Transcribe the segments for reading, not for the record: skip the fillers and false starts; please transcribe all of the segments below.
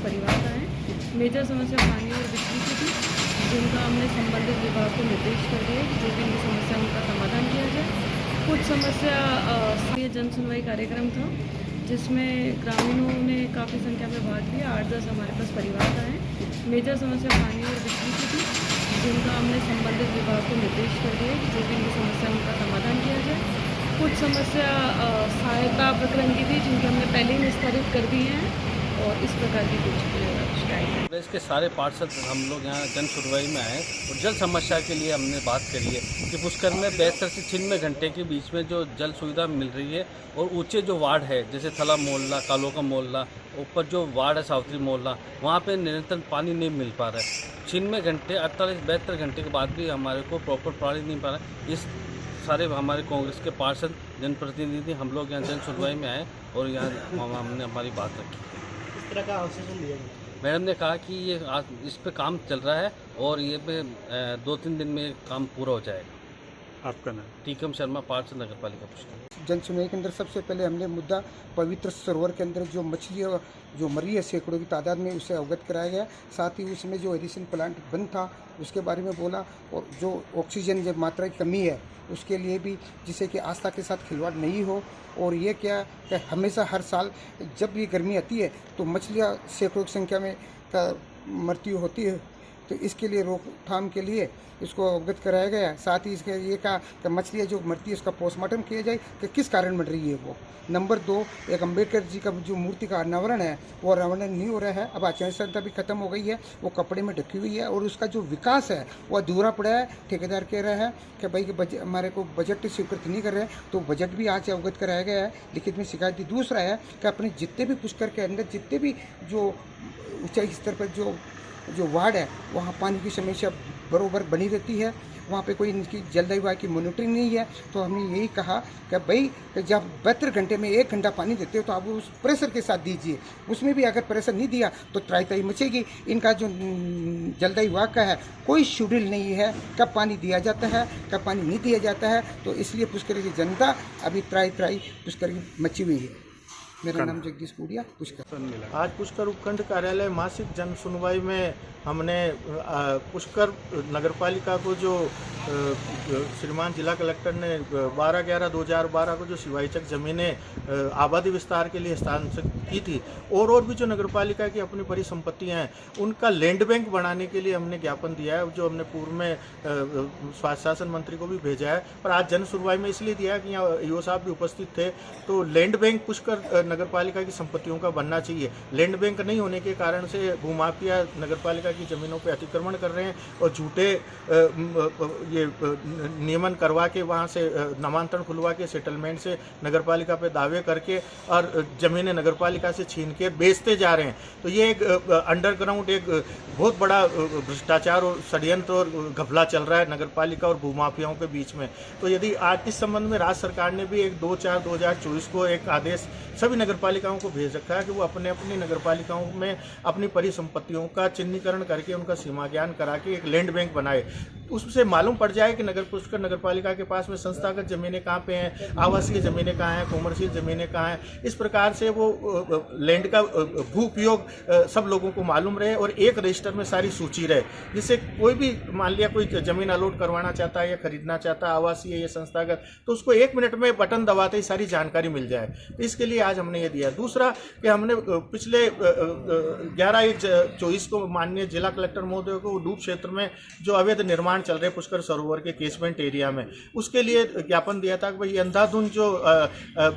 परिवार आए। मेजर समस्या पानी और बिजली की थी, जिनका हमने संबंधित विभाग को निर्देश कर दिया कि जो भी इनकी समस्या उनका समाधान किया जाए। कुछ समस्या ये जन सुनवाई कार्यक्रम था, जिसमें ग्रामीणों ने काफ़ी संख्या में भाग लिया। 8-10 हमारे पास परिवार आए। मेजर समस्या पानी और बिजली की थी, जिनका हमने संबंधित विभाग को निर्देश कर दिया कि जो भी इनकी समस्या उनका समाधान किया जाए। कुछ समस्या सहायता प्रकरण की थी, जिनके हमने पहले ही निस्तारित कर दिए हैं, और इस प्रकार की कुछ शिकायत है। प्रदेश के सारे पार्षद हम लोग यहाँ जन सुनवाई में आए और जल समस्या के लिए हमने बात करी है कि पुष्कर में 72 से 96 घंटे के बीच में जो जल सुविधा मिल रही है, और ऊंचे जो वार्ड है जैसे थला मोहल्ला, कालो का मोहल्ला, ऊपर जो वार्ड है सावित्री मोहल्ला, वहाँ पे निरंतर पानी नहीं मिल पा रहा है। 96 घंटे 48-72 घंटे के बाद भी हमारे को प्रॉपर पानी नहीं पा रहा है। इस सारे हमारे कांग्रेस के पार्षद जनप्रतिनिधि हम लोग यहाँ जन सुनवाई में आए और यहाँ हमने हमारी बात रखी। इस तरह का आश्वासन दिया गया। मैडम ने कहा कि ये इस पे काम चल रहा है और ये पे 2-3 दिन में काम पूरा हो जाएगा। आपका नाम? टीकम शर्मा, पार्षद नगर पालिका पुष्कर। जन सुनवाई के अंदर सबसे पहले हमने मुद्दा पवित्र सरोवर के अंदर जो मछलियाँ जो मरी है सैकड़ों की तादाद में, उसे अवगत कराया गया। साथ ही उसमें जो एडिशन प्लांट बंद था उसके बारे में बोला, और जो ऑक्सीजन जब मात्रा की कमी है उसके लिए भी, जिससे कि आस्था के साथ खिलवाड़ नहीं हो। और ये क्या कि हमेशा हर साल जब ये गर्मी आती है तो मछलियाँ सैकड़ों की संख्या में का मृत्यु होती है, तो इसके लिए रोकथाम के लिए इसको अवगत कराया गया। साथ ही इसके ये कहा कि मछलियाँ जो मरती है उसका पोस्टमार्टम किया जाए कि किस कारण मर रही है वो। नंबर 2, एक अम्बेडकर जी का जो मूर्ति का अनावरण है वो अनावरण नहीं हो रहा है। अब आचार्य संहिता भी खत्म हो गई है, वो कपड़े में ढकी हुई है, और उसका जो विकास है वो अधूरा पड़ा है। ठेकेदार कह रहे हैं कि भाई कि हमारे को बजट स्वीकृत नहीं कर रहे हैं, तो बजट भी आज अवगत कराया गया है, लिखित में शिकायत दी। दूसरा है कि अपने जितने भी पुष्कर के अंदर जितने भी जो ऊंचाई स्तर पर जो वार्ड है वहाँ पानी की समस्या बरोबर बनी रहती है। वहाँ पे कोई इनकी जलदायु विभाग की मॉनिटरिंग नहीं है। तो हमने यही कहा कि भाई जब 72 घंटे में 1 घंटा पानी देते हो तो आप उस प्रेशर के साथ दीजिए। उसमें भी अगर प्रेशर नहीं दिया तो त्राई मचेगी। इनका जो जलदायु विभाग का है कोई शेड्यूल नहीं है, कब पानी दिया जाता है कब पानी नहीं दिया जाता है। तो इसलिए पुष्कर की जनता अभी त्राई पुष्कर की मची हुई है। मेरा नाम जगदीश पुड़िया, पुष्कर। आज पुष्कर उपखंड कार्यालय मासिक जन सुनवाई में हमने पुष्कर नगरपालिका को जो श्रीमान जिला कलेक्टर ने 12/11/2012 को जो शिवाईचक जमीनें आबादी विस्तार के लिए हस्तांतरित की थी, और भी जो नगरपालिका की अपनी परिसंपत्तियां हैं उनका लैंड बैंक बनाने के लिए हमने ज्ञापन दिया है, जो हमने पूर्व में स्वास्थ्य शासन मंत्री को भी भेजा है। पर आज जन सुनवाई में इसलिए दिया कि यहाँ ईओ साहब भी उपस्थित थे। तो लैंड बैंक पुष्कर नगरपालिका की संपत्तियों का बनना चाहिए। लैंड बैंक नहीं होने के कारण से भूमाफिया नगरपालिका की जमीनों पर अतिक्रमण कर रहे हैं और झूठे ये नियमन करवा के वहाँ से नामांतरण खुलवा के सेटलमेंट से नगरपालिका पे दावे करके और जमीनें नगरपालिका से छीन के बेचते जा रहे हैं। तो ये एक अंडरग्राउंड एक बहुत बड़ा भ्रष्टाचार और षड्यंत्र और घपला चल रहा है नगरपालिका और भूमाफियाओं के बीच में। तो यदि आज इस संबंध में राज्य सरकार ने भी एक 2/4/2024 को एक आदेश सभी नगरपालिकाओं को भेज रखा है कि वो अपने अपनी नगरपालिकाओं में अपनी परिसंपत्तियों का चिन्हीकरण करके उनका सीमा ज्ञान करा के एक लैंड बैंक बनाए। उससे मालूम पड़ जाए कि पुष्कर नगरपालिका के पास में संस्थागत जमीनें कहाँ पे हैं, आवासीय जमीनें कहाँ हैं, कॉमर्शियल जमीनें कहाँ हैं। इस प्रकार से वो लैंड का भू उपयोग सब लोगों को मालूम रहे और एक रजिस्टर में सारी सूची रहे, जिससे कोई भी मान लिया कोई जमीन अलॉट करवाना चाहता है या खरीदना चाहता है आवासीय या संस्थागत, तो उसको 1 मिनट में बटन दबाते ही सारी जानकारी मिल जाए। तो इसके लिए आज हमने ये दिया। दूसरा कि हमने पिछले 11/1/24 को माननीय जिला कलेक्टर महोदय को डूब क्षेत्र में जो अवैध निर्माण चल रहे पुष्कर सरोवर के केसमेंट एरिया में, उसके लिए ज्ञापन दिया था कि भाई अंधाधुंध जो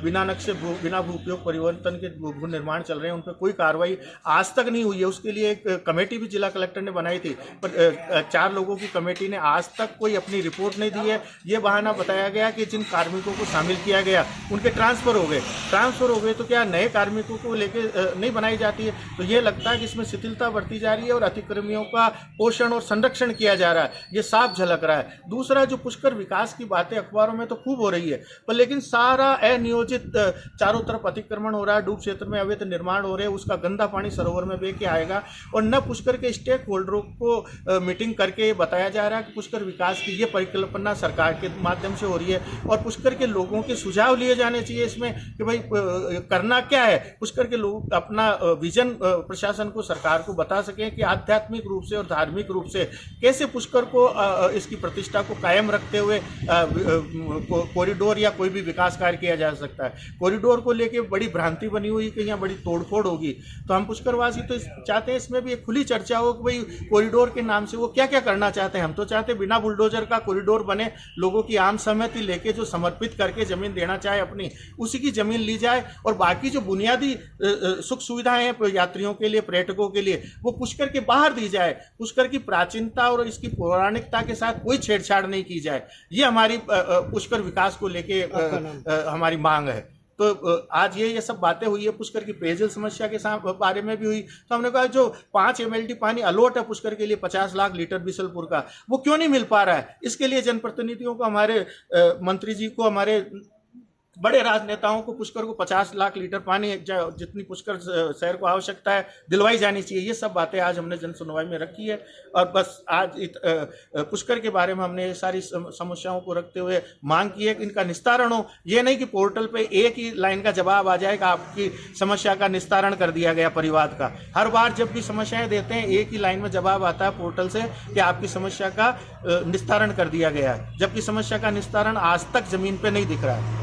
बिना नक्शे बिना भू उपयोग परिवर्तन के भू निर्माण चल रहे हैं उन पर कोई कार्रवाई आज तक नहीं हुई है। उसके लिए एक कमेटी भी जिला कलेक्टर ने बनाई थी, पर 4 लोगों की कमेटी ने आज तक कोई अपनी रिपोर्ट नहीं दी है। ये बहाना बताया गया कि जिन कार्मिकों को शामिल किया गया उनके ट्रांसफर हो गए तो क्या नए कार्मिकों को लेके नहीं बनाई जाती है। तो ये लगता है कि इसमें शिथिलता बरती जा रही है और अतिक्रमियों का पोषण और संरक्षण किया जा रहा है, ये साफ झलक रहा है। दूसरा, जो पुष्कर विकास की बातें अखबारों में तो खूब हो रही है, पर लेकिन सारा अनियोजित चारों तरफ अतिक्रमण हो रहा है। डूब क्षेत्र में अवैध निर्माण हो रहे हैं उसका गंदा पानी सरोवर में बह के आएगा, और न पुष्कर के स्टेक होल्डरों को मीटिंग करके बताया जा रहा है कि पुष्कर विकास की ये परिकल्पना सरकार के माध्यम से हो रही है, और पुष्कर के लोगों के सुझाव लिए जाने चाहिए इसमें कि भाई करना क्या है। पुष्कर के लोग अपना विजन प्रशासन को, सरकार को बता सकें कि आध्यात्मिक रूप से और धार्मिक रूप से कैसे पुष्कर को इसकी प्रतिष्ठा को कायम रखते हुए कॉरिडोर या कोई भी विकास कार्य किया जा सकता है। कॉरिडोर को लेके बड़ी भ्रांति बनी हुई कि यहाँ बड़ी तोड़फोड़ होगी, तो हम पुष्करवासी तो चाहते हैं इसमें भी एक खुली चर्चा हो कि भाई कॉरिडोर के नाम से वो क्या क्या करना चाहते हैं। हम तो चाहते हैं बिना बुलडोजर का कॉरिडोर बने, लोगों की आम सहमति लेके जो समर्पित करके जमीन देना चाहे अपनी, उसी की जमीन ली जाए, और बाकी जो बुनियादी सुख सुविधाएं हैं यात्रियों के लिए, पर्यटकों के लिए, वो पुष्कर के बाहर दी जाए। पुष्कर की प्राचीनता और इसकी पौराणिकता के साथ कोई छेड़छाड़ नहीं की जाए। ये हमारी पुष्कर विकास को लेके हमारी मांग है। तो आज ये सब बातें हुई है। पुष्कर की पेयजल समस्या के बारे में भी हुई, तो हमने कहा जो 5 MLD पानी अलॉट है पुष्कर के लिए 50 लाख लीटर बिसलपुर का, वो क्यों नहीं मिल पा रहा है। इसके लिए जनप्रतिनिधियों को, हमारे मंत्री जी को, हमारे बड़े राजनेताओं को पुष्कर को 50 लाख लीटर पानी जितनी पुष्कर शहर को आवश्यकता है दिलवाई जानी चाहिए। ये सब बातें आज हमने जन सुनवाई में रखी है, और बस आज पुष्कर के बारे में हमने सारी समस्याओं को रखते हुए मांग की है कि इनका निस्तारण हो। ये नहीं कि पोर्टल पे एक ही लाइन का जवाब आ जाएगा, आपकी समस्या का निस्तारण कर दिया गया परिवाद का। हर बार जब भी समस्याएं देते हैं एक ही लाइन में जवाब आता है पोर्टल से कि आपकी समस्या का निस्तारण कर दिया गया है, जबकि समस्या का निस्तारण आज तक जमीन पे नहीं दिख रहा है।